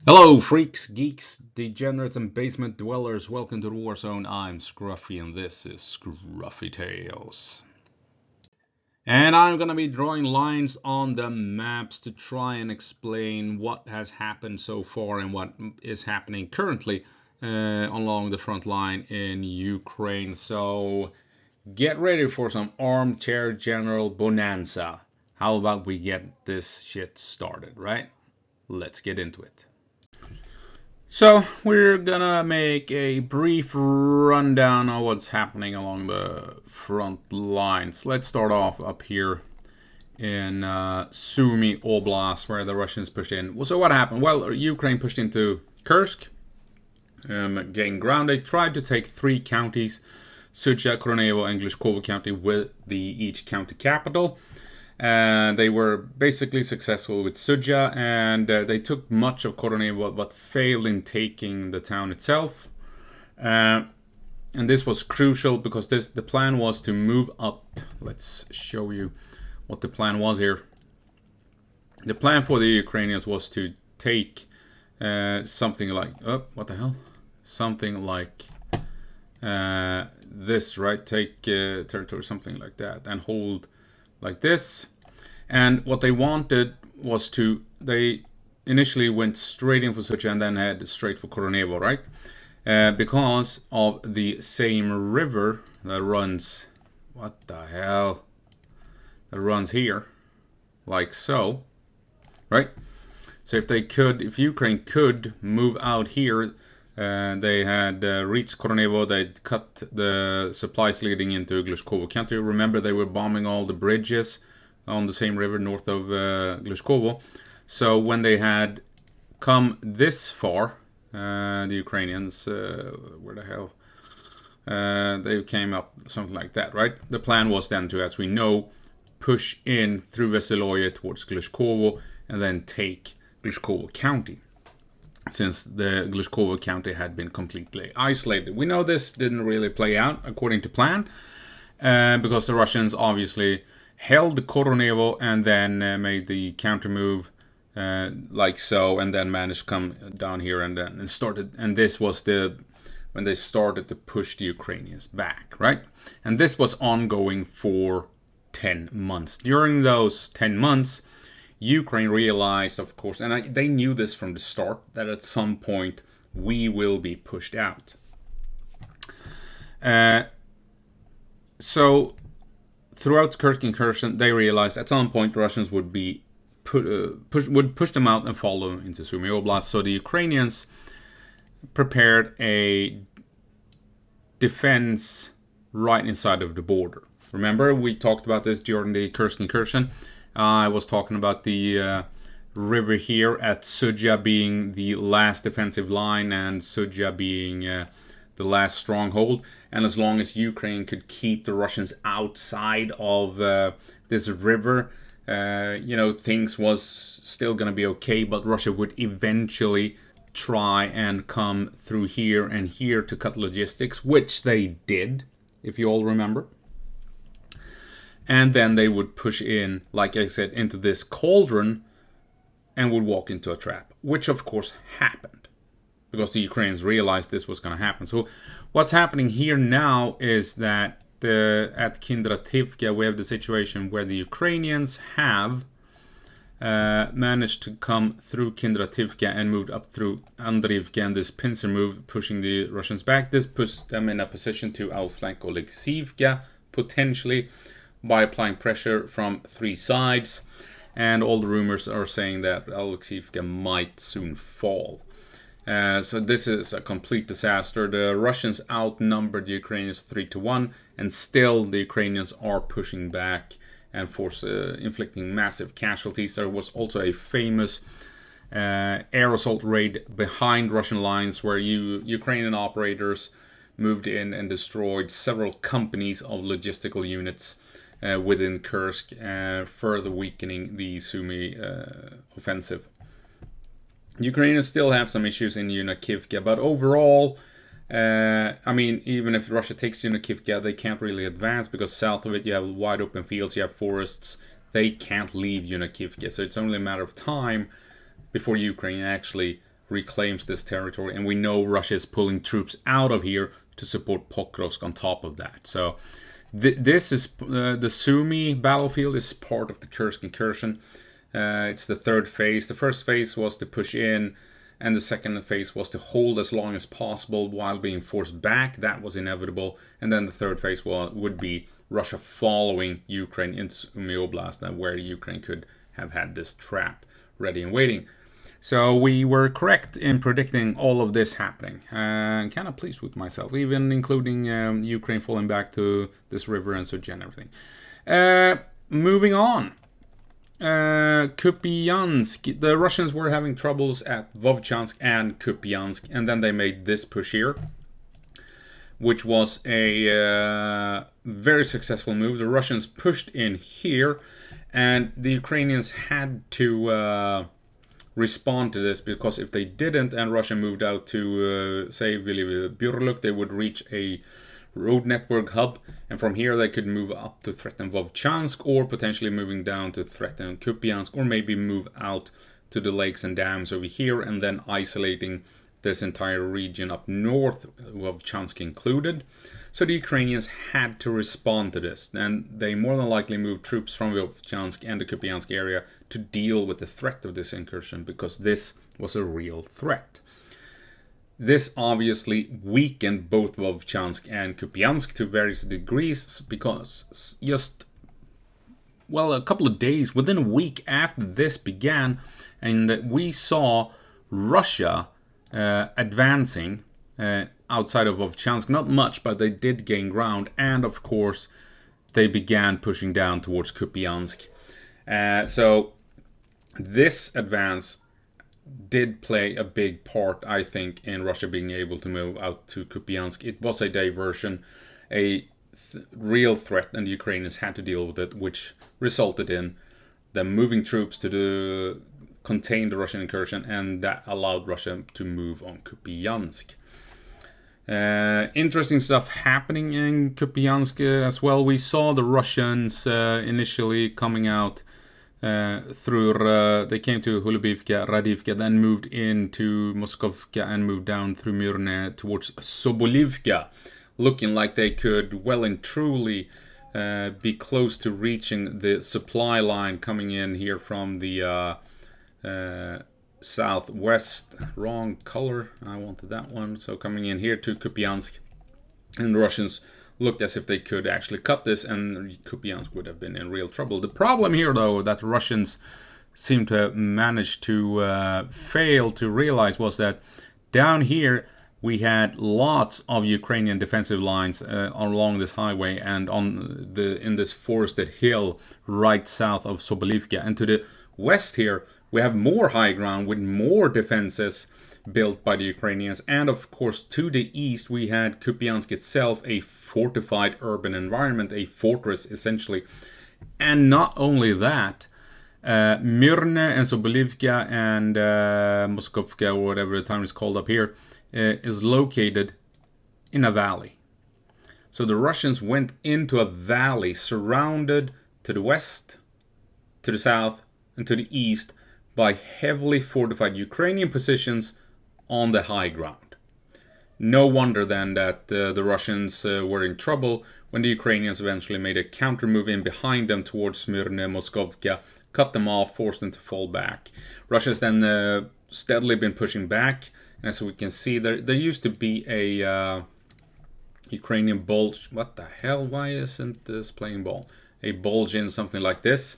Hello, freaks, geeks, degenerates, and basement dwellers. Welcome to the War Zone. I'm Scruffy, and this is Skruffytalez. And I'm gonna be drawing lines on the maps to try and explain what has happened so far and what is happening currently along the front line in Ukraine. So get ready for some Armchair General bonanza. How about we get this shit started, right? Let's get into it. So, we're gonna make a brief rundown of what's happening along the front lines. Let's start off up here in Sumy Oblast, where the Russians pushed in. So, what happened? Well, Ukraine pushed into Kursk, gained ground. They tried to take three counties, Syrskyi, Koronevo, and Glushkovo County, with each county capital. They were basically successful with Syrskyi, and they took much of Koronevo, but failed in taking the town itself. And this was crucial because the plan was to move up. Let's show you what the plan was here. The plan for the Ukrainians was to take something like what the hell? Something like this, right? Take territory, something like that, and hold like this. And what they wanted was they initially went straight in for Syrskyi and then head straight for Koronevo, right? Because of the same river that runs, what the hell? That runs here, like so, right? So if Ukraine could move out here, they had reached Koronevo, they'd cut the supplies leading into Glushkovo County. Remember, they were bombing all the bridges on the same river north of Glushkovo. So when they had come this far, the Ukrainians, where the hell? They came up something like that, right? The plan was then to, as we know, push in through Veseloye towards Glushkovo and then take Glushkovo County, since the Glushkovo County had been completely isolated. We know this didn't really play out according to plan, because the Russians obviously held Koronevo and then made the counter move like so, and then managed to come down here and started. And this was when they started to push the Ukrainians back, right? And this was ongoing for 10 months. During those 10 months, Ukraine realized, of course, and they knew this from the start, that at some point we will be pushed out. So throughout the Kursk incursion, they realized at some point the Russians would push them out and follow them into Sumy Oblast. So the Ukrainians prepared a defense right inside of the border. Remember, we talked about this during the Kursk incursion. I was talking about the river here at Syrskyi being the last defensive line and Syrskyi being the last stronghold. And as long as Ukraine could keep the Russians outside of this river, things was still going to be okay. But Russia would eventually try and come through here and here to cut logistics, which they did, if you all remember. And then they would push in, like I said, into this cauldron and would walk into a trap, which of course happened because the Ukrainians realized this was going to happen. So what's happening here now is that at Kindrativka we have the situation where the Ukrainians have managed to come through Kindrativka and moved up through Andrivka, and this pincer move pushing the Russians back. This puts them in a position to outflank Oleksivka, potentially, by applying pressure from three sides, and all the rumors are saying that Oleksivka might soon fall. So this is a complete disaster. The Russians outnumbered the Ukrainians 3-1, and still the Ukrainians are pushing back and inflicting massive casualties. There was also a famous air assault raid behind Russian lines where Ukrainian operators moved in and destroyed several companies of logistical units within Kursk, further weakening the Sumy offensive. Ukrainians still have some issues in Yunakivka, but overall, even if Russia takes Yunakivka, they can't really advance because south of it you have wide open fields, you have forests. They can't leave Yunakivka, so it's only a matter of time before Ukraine actually reclaims this territory. And we know Russia is pulling troops out of here to support Pokrovsk on top of that. So this is the Sumy battlefield is part of the Kursk incursion. It's the third phase. The first phase was to push in, and the second phase was to hold as long as possible while being forced back. That was inevitable. And then the third phase would be Russia following Ukraine into Sumy Oblast, where Ukraine could have had this trap ready and waiting. So we were correct in predicting all of this happening. Kind of pleased with myself, even including Ukraine falling back to this river and Syrskyi and everything. Moving on. Kupiansk. The Russians were having troubles at Vovchansk and Kupiansk, and then they made this push here, which was a very successful move. The Russians pushed in here, and the Ukrainians had to respond to this, because if they didn't and Russia moved out to, say, Burluk, they would reach a road network hub, and from here they could move up to threaten Vovchansk, or potentially moving down to threaten Kupiansk, or maybe move out to the lakes and dams over here, and then isolating this entire region up north, Vovchansk included. So the Ukrainians had to respond to this, and they more than likely moved troops from Vovchansk and the Kupiansk area to deal with the threat of this incursion, because this was a real threat. This obviously weakened both Vovchansk and Kupiansk to various degrees, because just, well, a couple of days, within a week after this began, and we saw Russia advancing outside of Vovchansk. Not much, but they did gain ground, and of course they began pushing down towards Kupiansk. So this advance did play a big part, I think, in Russia being able to move out to Kupiansk. It was a diversion, a real threat, and the Ukrainians had to deal with it, which resulted in them moving troops to contain the Russian incursion, and that allowed Russia to move on Kupiansk. Interesting stuff happening in Kupiansk as well. We saw the Russians initially coming out through, they came to Hulubivka, Radivka, then moved into Moskovka and moved down through Myrne towards Sobolivka, looking like they could well and truly be close to reaching the supply line coming in here from the southwest. Wrong color, I wanted that one. So coming in here to Kupiansk, and the Russians looked as if they could actually cut this, and Kupiansk would have been in real trouble. The problem here, though, that the Russians seem to have managed to fail to realize, was that down here we had lots of Ukrainian defensive lines along this highway and on in this forested hill right south of Sobolivka, and to the west here we have more high ground with more defenses built by the Ukrainians, and of course to the east we had Kupiansk itself, a fortified urban environment, a fortress essentially. And not only that, Myrne and Sobolivka and Moskovka, or whatever the town is called up here, is located in a valley. So the Russians went into a valley surrounded to the west, to the south, and to the east by heavily fortified Ukrainian positions on the high ground. No wonder then that the Russians were in trouble when the Ukrainians eventually made a counter move in behind them towards Myrne, Moskovka, cut them off, forced them to fall back. Russia's then steadily been pushing back, and as we can see, there used to be a Ukrainian bulge. What the hell? Why isn't this playing ball? A bulge in something like this,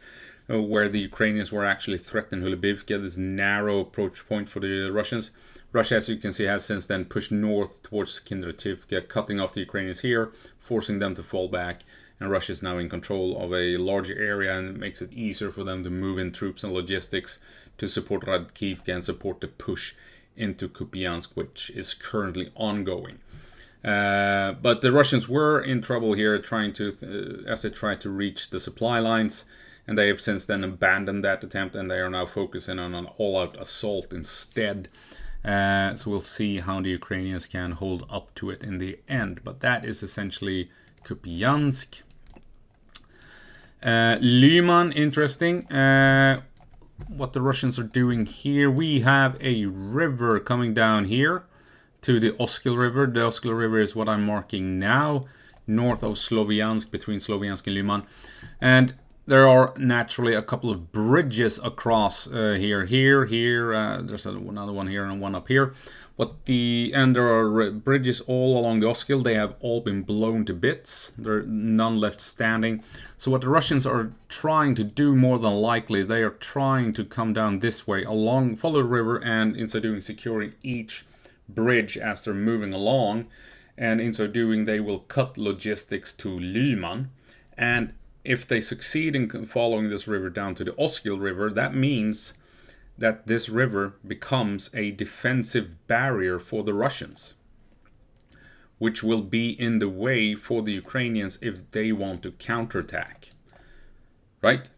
where the Ukrainians were actually threatening Hulubivka, this narrow approach point for the Russians. Russia, as you can see, has since then pushed north towards Kindrativka, cutting off the Ukrainians here, forcing them to fall back. And Russia is now in control of a larger area, and it makes it easier for them to move in troops and logistics to support Radkivka and support the push into Kupiansk, which is currently ongoing. But the Russians were in trouble here, as they tried to reach the supply lines, and they have since then abandoned that attempt, and they are now focusing on an all-out assault instead. So we'll see how the Ukrainians can hold up to it in the end. But that is essentially Kupiansk. Lyman, interesting. what the Russians are doing here, we have a river coming down here to the Oskil River. The Oskil River is what I'm marking now, north of Sloviansk, between Sloviansk and Lyman. And there are naturally a couple of bridges across here. There's another one here and one up here. And there are bridges all along the Oskil. They have all been blown to bits. There are none left standing. So what the Russians are trying to do, more than likely, is they are trying to come down this way follow the river, and in so doing securing each bridge as they're moving along. And in so doing, they will cut logistics to Lyman. And if they succeed in following this river down to the Oskil River, that means that this river becomes a defensive barrier for the Russians, which will be in the way for the Ukrainians if they want to counterattack. Right?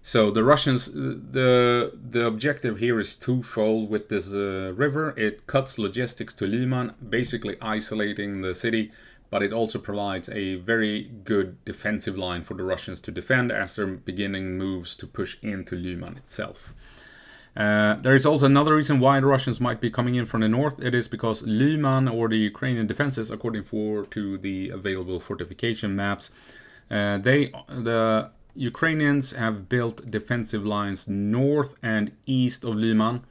So the Russians, the objective here is twofold with this river. It cuts logistics to Lyman, basically isolating the city, but it also provides a very good defensive line for the Russians to defend as they're beginning moves to push into Lyman itself. There is also another reason why the Russians might be coming in from the north. It is because Lyman, or the Ukrainian defenses, according to the available fortification maps, the Ukrainians have built defensive lines north and east of Lyman.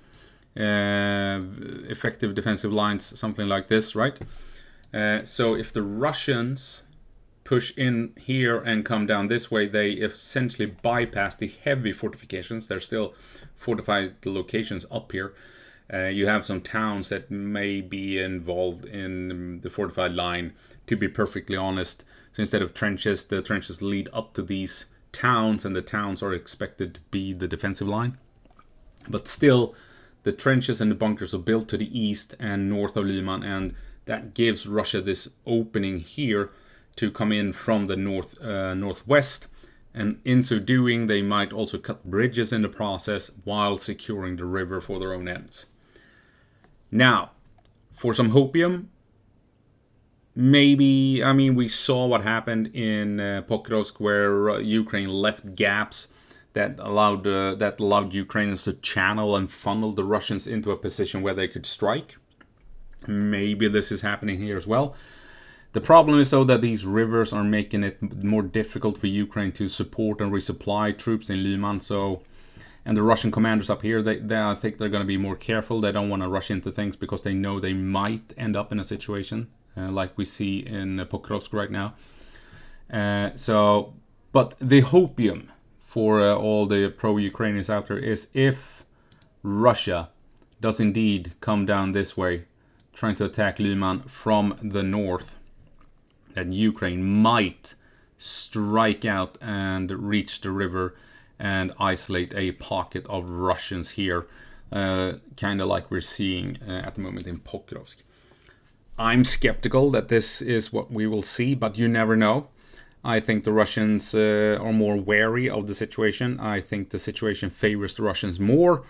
Effective defensive lines, something like this, right? So if the Russians push in here and come down this way, they essentially bypass the heavy fortifications. There's still fortified locations up here. You have some towns that may be involved in the fortified line, to be perfectly honest. So instead of trenches, the trenches lead up to these towns, and the towns are expected to be the defensive line. But still, the trenches and the bunkers are built to the east and north of Lyman, and that gives Russia this opening here to come in from the northwest, and in so doing they might also cut bridges in the process while securing the river for their own ends. Now, for some hopium, maybe, I mean, we saw what happened in Pokrovsk, where Ukraine left gaps that allowed Ukrainians to channel and funnel the Russians into a position where they could strike. Maybe this is happening here as well. The problem is, though, that these rivers are making it more difficult for Ukraine to support and resupply troops in Lyman. And the Russian commanders up here, I think they're going to be more careful. They don't want to rush into things because they know they might end up in a situation like we see in Pokrovsk right now. But the hopium for all the pro-Ukrainians out there is, if Russia does indeed come down this way, trying to attack Lyman from the north, that Ukraine might strike out and reach the river and isolate a pocket of Russians here, kind of like we're seeing at the moment in Pokrovsk. I'm skeptical that this is what we will see, but you never know. I think the Russians are more wary of the situation. I think the situation favors the Russians more.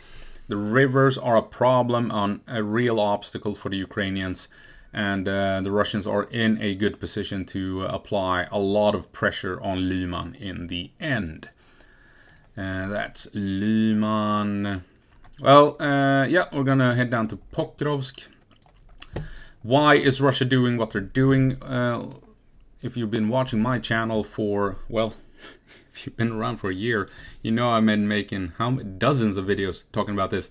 The rivers are a problem, a real obstacle for the Ukrainians. And the Russians are in a good position to apply a lot of pressure on Lyman in the end. That's Lyman. Well, yeah, we're going to head down to Pokrovsk. Why is Russia doing what they're doing? If you've been watching my channel for, well, if you've been around for a year, you know I've been making dozens of videos talking about this.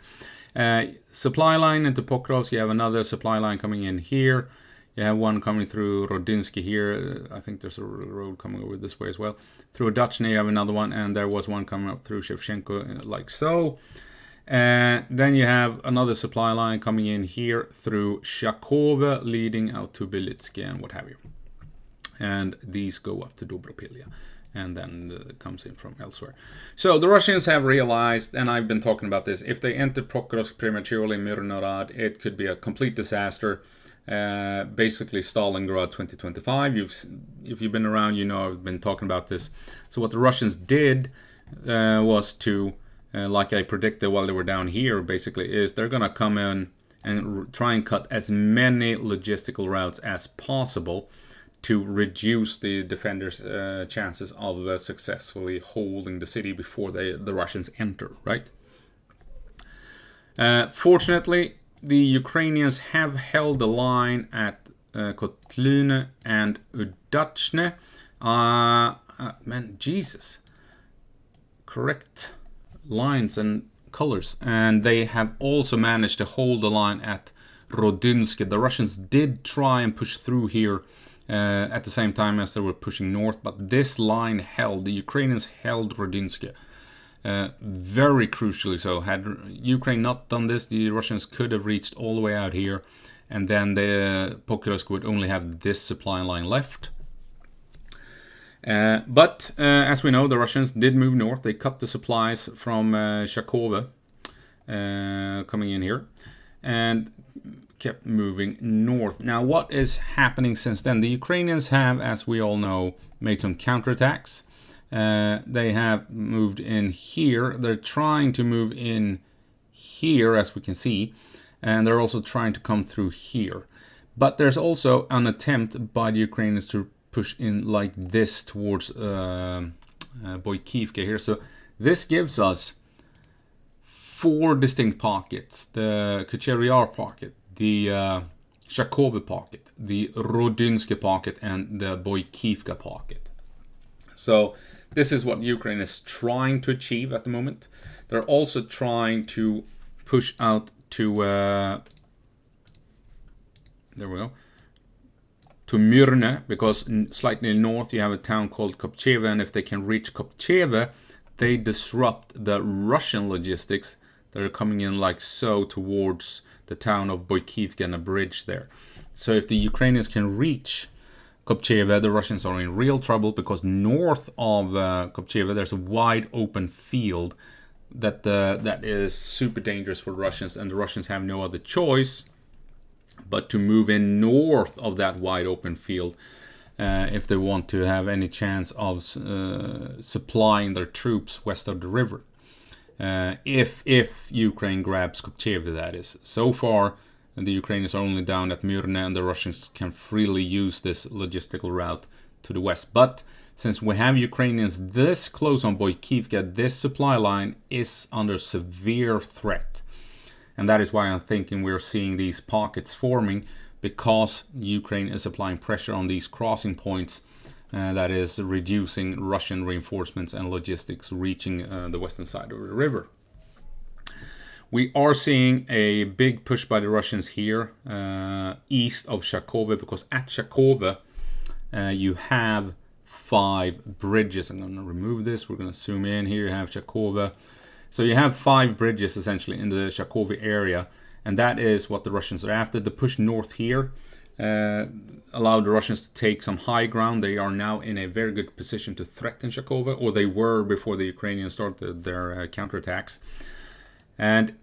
Supply line into Pokrovsk. You have another supply line coming in here. You have one coming through Rodinsky here. I think there's a road coming over this way as well. Through Dachny you have another one, and there was one coming up through Shevchenko, like so. Then you have another supply line coming in here through Shakove, leading out to Belitsky and what have you. And these go up to Dobropilya, and then comes in from elsewhere. So the Russians have realized, and I've been talking about this, if they enter Pokrovsk prematurely, Mirnorad, it could be a complete disaster. Basically Stalingrad 2025. If you've been around, you know I've been talking about this. So what the Russians did was to, like I predicted while they were down here, basically, is they're going to come in and try and cut as many logistical routes as possible to reduce the defenders' chances of successfully holding the city before the Russians enter, right? Fortunately, the Ukrainians have held the line at Kotlin and Udachne. Man, Jesus. Correct lines and colors. And they have also managed to hold the line at Rodynsk. The Russians did try and push through here at the same time as they were pushing north, but this line held. The Ukrainians held Rodynsk. Very crucially so. Had Ukraine not done this, the Russians could have reached all the way out here, and then the Pokrovsk would only have this supply line left. But as we know, the Russians did move north. They cut the supplies from Syrskyi coming in here and kept moving north. Now, what is happening since then? The Ukrainians have, as we all know, made some counterattacks. They have moved in here. They're trying to move in here, as we can see, and they're also trying to come through here. But there's also an attempt by the Ukrainians to push in like this towards Boykivka here. So this gives us 4 distinct pockets: the Kucheryar pocket, the Syrskyi pocket, the Rodynsk pocket, and the Boykivka pocket. So this is what Ukraine is trying to achieve at the moment. They're also trying to push out to there we go, to Myrne, because slightly north you have a town called Kopcheva, and if they can reach Kopcheva, they disrupt the Russian logistics that are coming in like so towards the town of Boykivka and a bridge there. So if the Ukrainians can reach Kopcheva, the Russians are in real trouble, because north of Kopcheva there's a wide open field that is super dangerous for the Russians, and the Russians have no other choice but to move in north of that wide open field if they want to have any chance of supplying their troops west of the river. If Ukraine grabs Kopcheva, that is. So far, the Ukrainians are only down at Myrne, and the Russians can freely use this logistical route to the west. But since we have Ukrainians this close on Boykivka, this supply line is under severe threat. And that is why I'm thinking we're seeing these pockets forming, because Ukraine is applying pressure on these crossing points that is reducing Russian reinforcements and logistics reaching the western side of the river. We are seeing a big push by the Russians here east of Syrskyi, because at Syrskyi you have 5 bridges. I'm going to remove this. We're going to zoom in. Here you have Syrskyi. So you have 5 bridges essentially in the Syrskyi area, and that is what the Russians are after. The push north here allowed the Russians to take some high ground. They are now in a very good position to threaten Syrskyi, or they were before the Ukrainians started their counterattacks. And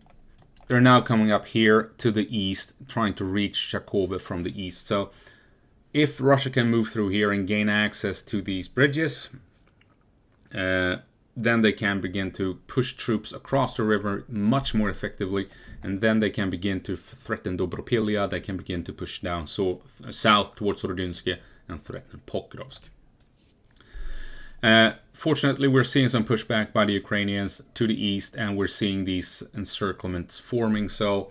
they're now coming up here to the east, trying to reach Syrskyi from the east. So if Russia can move through here and gain access to these bridges, then they can begin to push troops across the river much more effectively, and then they can begin to threaten Dobropilya. They can begin to push down south towards Rodynsk and threaten Pokrovsk. Fortunately, we're seeing some pushback by the Ukrainians to the east, and we're seeing these encirclements forming. So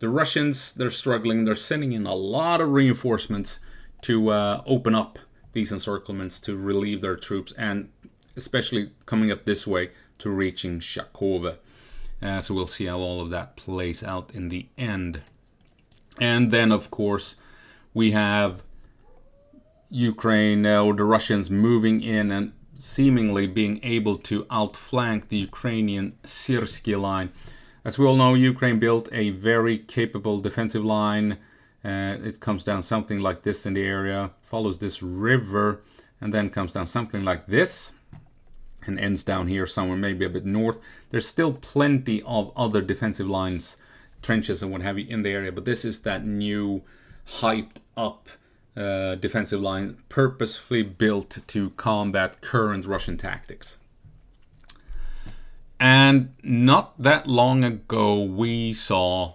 the Russians, they're struggling. They're sending in a lot of reinforcements to open up these encirclements to relieve their troops, and especially coming up this way to reaching Syrskyi. So we'll see how all of that plays out in the end. And then, of course, we have Ukraine, or the Russians, moving in and seemingly being able to outflank the Ukrainian Syrskyi line. As we all know, Ukraine built a very capable defensive line. It comes down something like this in the area, follows this river, and then comes down something like this, and ends down here somewhere, maybe a bit north. There's still plenty of other defensive lines, trenches and what have you in the area, but this is that new hyped up defensive line purposefully built to combat current Russian tactics. And not that long ago we saw,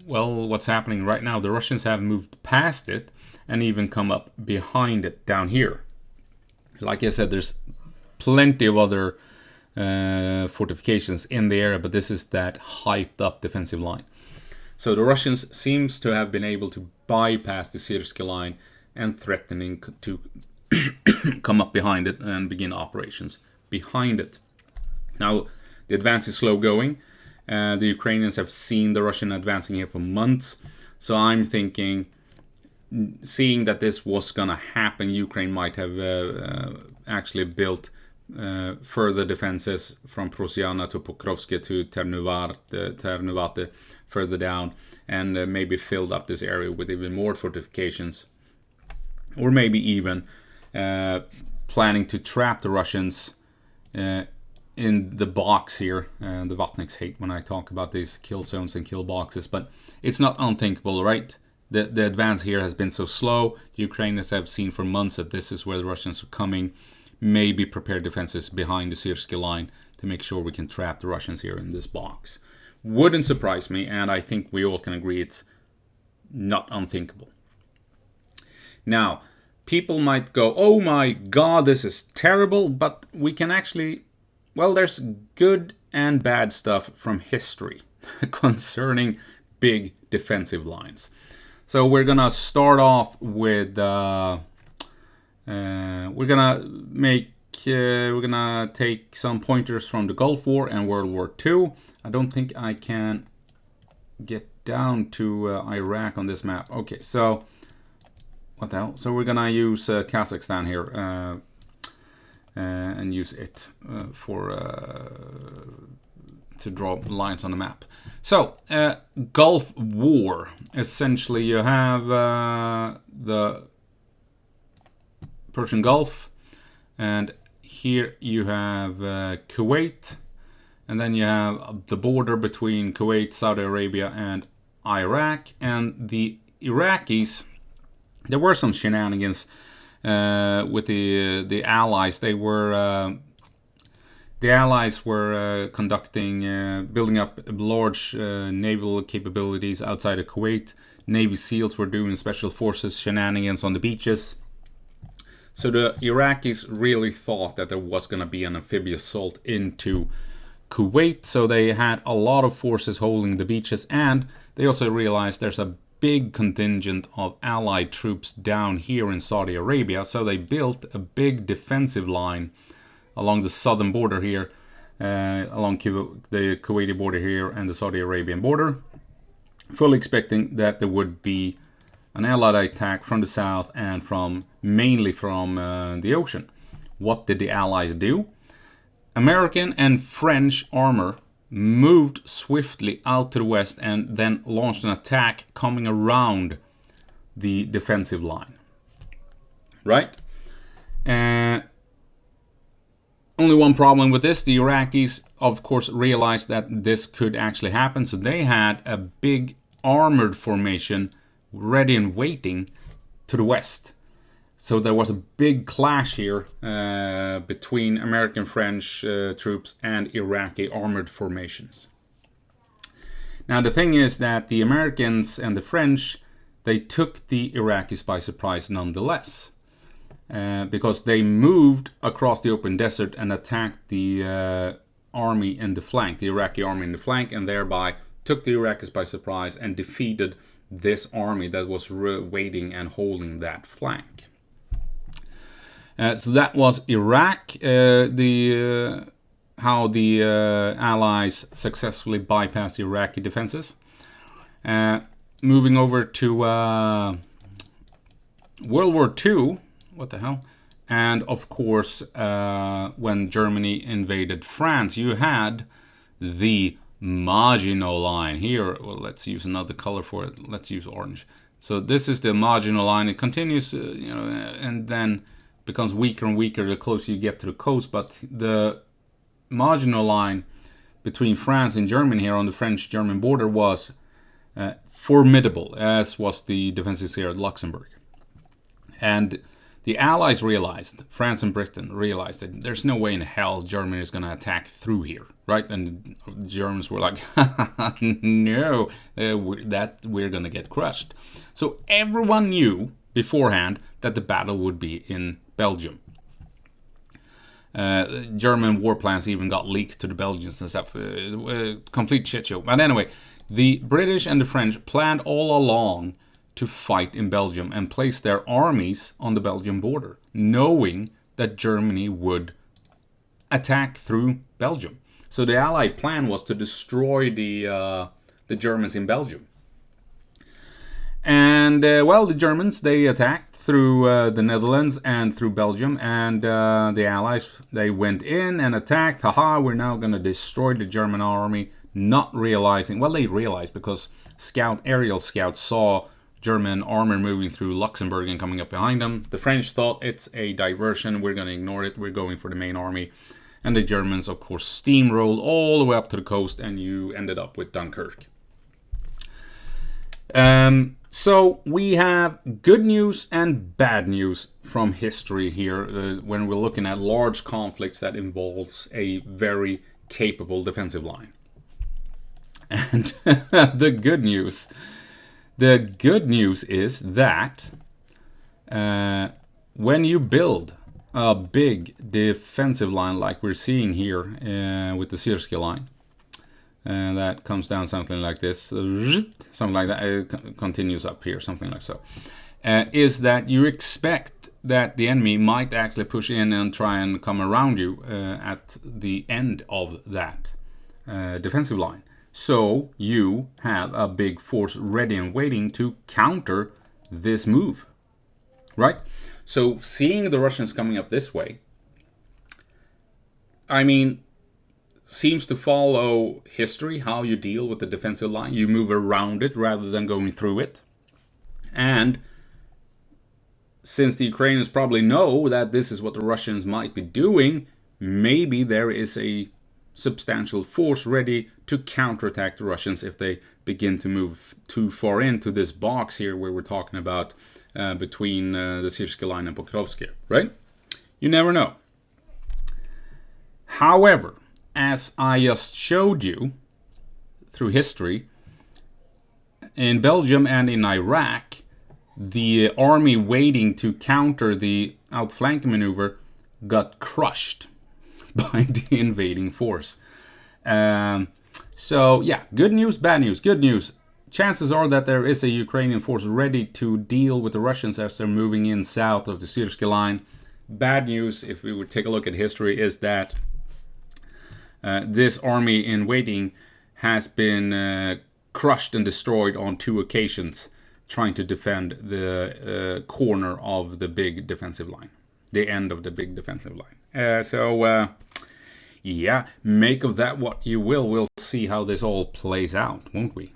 well, what's happening right now. The Russians have moved past it and even come up behind it down here. Like I said, there's plenty of other fortifications in the area, but this is that hyped up defensive line. So the Russians seems to have been able to bypass the Syrskyi line and threatening to come up behind it and begin operations behind it. Now, the advance is slow going. The Ukrainians have seen the Russian advancing here for months. So I'm thinking, seeing that this was going to happen, Ukraine might have actually built further defenses from Prosiana to Pokrovsk to Ternuvate further down, and maybe filled up this area with even more fortifications, or maybe even planning to trap the Russians in the box here. The Vatniks hate when I talk about these kill zones and kill boxes, but it's not unthinkable, right? The advance here has been so slow. The Ukrainians have seen for months that this is where the Russians are coming. Maybe prepare defenses behind the Syrskyi line to make sure we can trap the Russians here in this box. Wouldn't surprise me, and I think we all can agree it's not unthinkable. Now, people might go, oh my god, this is terrible, but we can actually, well, there's good and bad stuff from history concerning big defensive lines. So we're gonna start off with we're gonna take some pointers from the Gulf War and World War II. I don't think I can get down to Iraq on this map. Okay, so what the hell? So we're gonna use Kazakhstan here and use it to draw lines on the map. So Gulf War. Essentially, you have the Persian Gulf, and here you have Kuwait, and then you have the border between Kuwait, Saudi Arabia, and Iraq. And the Iraqis, there were some shenanigans with the Allies. The Allies were building up large naval capabilities outside of Kuwait. Navy SEALs were doing special forces shenanigans on the beaches. So the Iraqis really thought that there was going to be an amphibious assault into Kuwait. So they had a lot of forces holding the beaches, and they also realized there's a big contingent of Allied troops down here in Saudi Arabia. So they built a big defensive line along the southern border here, along the Kuwaiti border here and the Saudi Arabian border, fully expecting that there would be an Allied attack from the south and mainly from the ocean. What did the Allies do? American and French armor moved swiftly out to the west and then launched an attack coming around the defensive line. Right? Only one problem with this. The Iraqis, of course, realized that this could actually happen. So they had a big armored formation ready and waiting to the west. So there was a big clash here between American, French troops and Iraqi armored formations. Now the thing is that the Americans and the French, they took the Iraqis by surprise nonetheless. Because they moved across the open desert and attacked the army in the flank, the Iraqi army in the flank, and thereby took the Iraqis by surprise and defeated this army that was waiting and holding that flank. So that was Iraq, how the Allies successfully bypassed the Iraqi defenses. Moving over to World War II, what the hell? And of course, when Germany invaded France, you had the Maginot Line. Here, well, let's use another color for it. Let's use orange. So this is the Maginot Line. It continues, and then becomes weaker and weaker the closer you get to the coast. But the Maginot Line between France and Germany here on the French-German border was formidable, as was the defenses here at Luxembourg. And the Allies realized, France and Britain realized, that there's no way in hell Germany is going to attack through here, right? And the Germans were like, no, we're going to get crushed. So everyone knew beforehand that the battle would be in Belgium. German war plans even got leaked to the Belgians and stuff. Complete shit show. But anyway, the British and the French planned all along to fight in Belgium and place their armies on the Belgian border, knowing that Germany would attack through Belgium. So the Allied plan was to destroy the Germans in Belgium. And, well, the Germans, they attacked through the Netherlands and through Belgium. And the Allies, they went in and attacked. Haha, we're now going to destroy the German army. Not realizing, well, they realized because aerial scouts saw German armor moving through Luxembourg and coming up behind them. The French thought it's a diversion. We're going to ignore it. We're going for the main army. And the Germans, of course, steamrolled all the way up to the coast, and you ended up with Dunkirk. So we have good news and bad news from history here when we're looking at large conflicts that involves a very capable defensive line. And the good news is that when you build a big defensive line like we're seeing here with the Syrskyi line, and that comes down something like this, something like that, it continues up here, something like so, is that you expect that the enemy might actually push in and try and come around you at the end of that defensive line. So you have a big force ready and waiting to counter this move, right? So seeing the Russians coming up this way, I mean, seems to follow history, how you deal with the defensive line. You move around it rather than going through it. And since the Ukrainians probably know that this is what the Russians might be doing, maybe there is a substantial force ready to counterattack the Russians if they begin to move too far into this box here where we're talking about between the Syrskyi line and Pokrovsk, right? You never know. However, as I just showed you through history, in Belgium and in Iraq, the army waiting to counter the outflanking maneuver got crushed by the invading force. So yeah, good news, bad news. Good news. Chances are that there is a Ukrainian force ready to deal with the Russians as they're moving in south of the Syrskyi line. Bad news, if we would take a look at history, is that this army in waiting has been crushed and destroyed on 2 occasions trying to defend the corner of the big defensive line, the end of the big defensive line. Yeah, make of that what you will. We'll see how this all plays out, won't we?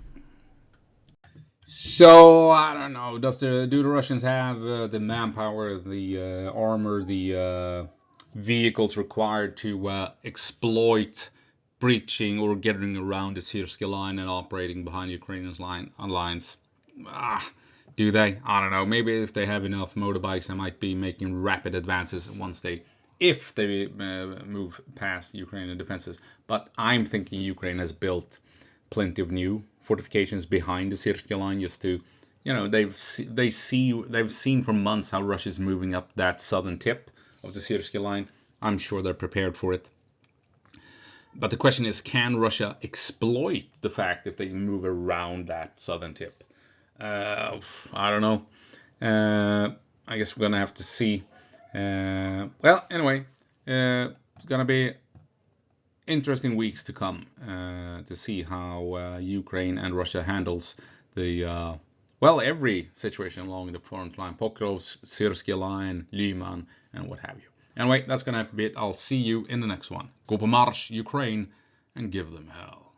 So, I don't know, do the Russians have the manpower, the armor, the vehicles required to exploit breaching or getting around the Syrskyi line and operating behind Ukrainian lines? Do they? I don't know. Maybe if they have enough motorbikes, they might be making rapid advances if they move past Ukrainian defenses. But I'm thinking Ukraine has built plenty of new fortifications behind the Syrskyi line just to, they've seen for months how Russia's moving up that southern tip of the Syrskyi line. I'm sure they're prepared for it. But the question is, can Russia exploit the fact if they move around that southern tip? I don't know. I guess we're going to have to see. Well, anyway, it's going to be interesting weeks to come to see how Ukraine and Russia handles the, every situation along the front line. Pokrovsk, Syrskyi line, Lyman, and what have you. Anyway, that's going to have to be it. I'll see you in the next one. Go på marsch, Ukraine, and give them hell.